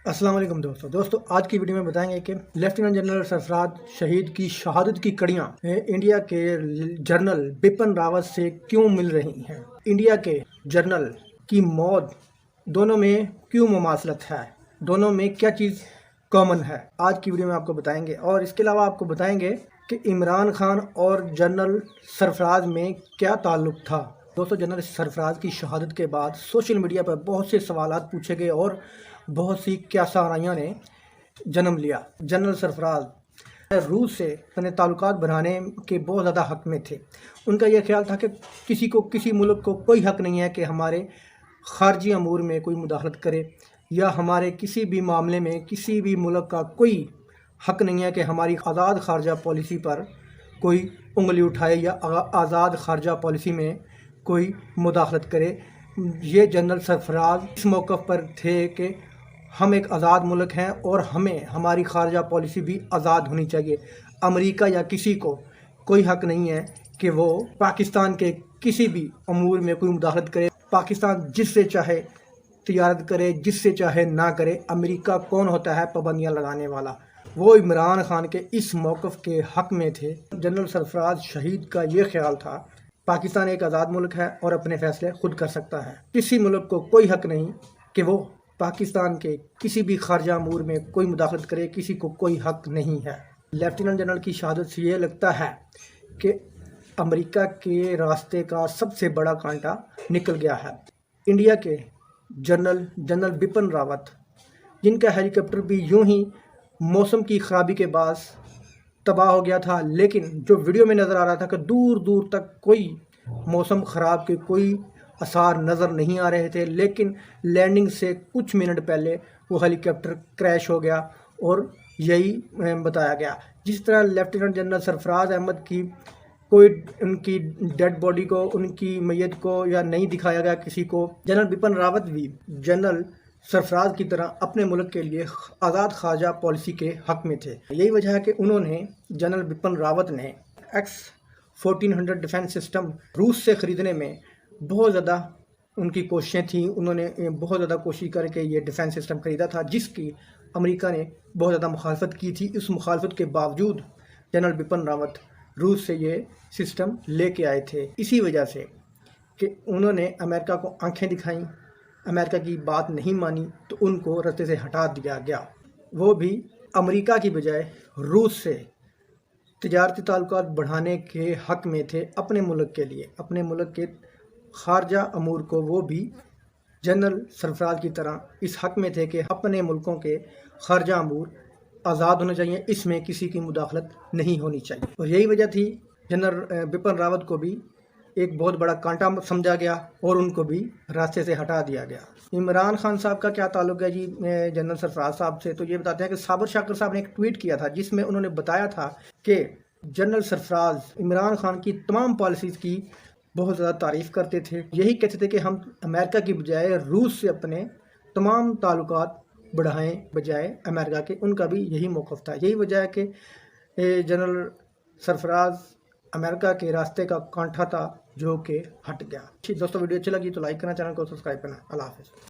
अस्सलाम वालेकुम दोस्तों आज की वीडियो में बताएंगे कि लेफ्टिनेंट जनरल सरफराज शहीद की शहादत की कड़ियाँ इंडिया के जनरल बिपिन रावत से क्यों मिल रही हैं। इंडिया के जनरल की मौत दोनों में क्यों मुमासलत है, दोनों में क्या चीज़ कॉमन है, आज की वीडियो में आपको बताएंगे। और इसके अलावा आपको बताएंगे कि इमरान खान और जनरल सरफराज में क्या ताल्लुक़ था। दोस्तों, जनरल सरफराज की शहादत के बाद सोशल मीडिया पर बहुत से सवालात पूछे गए और बहुत सी क्यासाराइयों ने जन्म लिया। जनरल सरफराज रूस से अपने ताल्लुकात बढ़ाने के बहुत ज़्यादा हक़ में थे। उनका यह ख्याल था कि किसी मुल्क को कोई हक़ नहीं है कि हमारे ख़ारजी अमूर में कोई मुदाखलत करे, या हमारे किसी भी मामले में किसी भी मुल्क का कोई हक़ नहीं है कि हमारी आज़ाद ख़ारजा पॉलिसी पर कोई उंगली उठाए या आज़ाद ख़ारजा पॉलिसी में कोई मुदाखलत करे। ये जनरल सरफराज इस मौक़िफ़ पर थे कि हम एक आज़ाद मुल्क हैं और हमें हमारी ख़ारजा पॉलिसी भी आज़ाद होनी चाहिए। अमेरिका या किसी को कोई हक़ नहीं है कि वो पाकिस्तान के किसी भी अमूर में कोई मुदाखलत करे। पाकिस्तान जिससे चाहे तिजारत करे, जिससे चाहे ना करे। अमेरिका कौन होता है पाबंदियाँ लगाने वाला? वो इमरान खान के इस मौक़िफ़ के हक़ में थे। जनरल सरफराज शहीद का ये ख्याल था पाकिस्तान एक आज़ाद मुल्क है और अपने फ़ैसले खुद कर सकता है। किसी मुल्क को कोई हक़ नहीं कि वो पाकिस्तान के किसी भी ख़ारजा अमूर में कोई मुदाखलत करे, किसी को कोई हक़ नहीं है। लेफ्टिनेंट जनरल की शहादत से ये लगता है कि अमेरिका के रास्ते का सबसे बड़ा कांटा निकल गया है। इंडिया के जनरल बिपिन रावत, जिनका हेलीकॉप्टर भी यूं ही मौसम की ख़राबी के बाद तबाह हो गया था, लेकिन जो वीडियो में नज़र आ रहा था कि दूर दूर तक कोई मौसम ख़राब के कोई आसार नज़र नहीं आ रहे थे, लेकिन लैंडिंग से कुछ मिनट पहले वो हेलीकॉप्टर क्रैश हो गया और यही बताया गया। जिस तरह लेफ्टिनेंट जनरल सरफराज अहमद की कोई उनकी डेड बॉडी को, उनकी मैयत को या नहीं दिखाया गया किसी को, जनरल बिपिन रावत भी जनरल सरफराज की तरह अपने मुल्क के लिए आज़ाद ख़ारजा पॉलिसी के हक़ में थे। यही वजह है कि उन्होंने जनरल बिपिन रावत ने X-1400 डिफेंस सिस्टम रूस से ख़रीदने में बहुत ज़्यादा उनकी कोशिशें थीं। उन्होंने बहुत ज़्यादा कोशिश करके ये डिफेंस सिस्टम ख़रीदा था, जिसकी अमेरिका ने बहुत ज़्यादा मुखालफत की थी। इस मुखालफत के बावजूद जनरल बिपिन रावत रूस से ये सिस्टम लेके आए थे, इसी वजह से कि उन्होंने अमेरिका को आंखें दिखाईं, अमेरिका की बात नहीं मानी तो उनको रास्ते से हटा दिया गया। वो भी अमेरिका की बजाय रूस से तिजारती ताल्लुकात बढ़ाने के हक़ में थे अपने मुल्क के लिए। अपने मुल्क के ख़ारजा अमूर को वो भी जनरल सरफराज की तरह इस हक़ में थे कि अपने मुल्कों के ख़ारजा अमूर आज़ाद होने चाहिए, इसमें किसी की मुदाखलत नहीं होनी चाहिए। और यही वजह थी जनरल बिपिन रावत को भी एक बहुत बड़ा कांटा समझा गया और उनको भी रास्ते से हटा दिया गया। इमरान खान साहब का क्या ताल्लुक़ है जी जनरल सरफराज साहब से? तो ये बताते हैं कि साबिर शाकिर साहब ने एक ट्वीट किया था जिसमें उन्होंने बताया था कि जनरल सरफराज इमरान खान की तमाम पॉलिसीज़ की बहुत ज़्यादा तारीफ़ करते थे। यही कहते थे कि हम अमेरिका की बजाय रूस से अपने तमाम ताल्लुकात बढ़ाएं बजाय अमेरिका के। उनका भी यही मौक़िफ़ था। यही वजह है कि जनरल सरफराज अमेरिका के रास्ते का कांटा था जो कि हट गया। दोस्तों, वीडियो अच्छी लगी तो लाइक करना, चैनल को सब्सक्राइब करना। अल्लाह हाफ़िज़।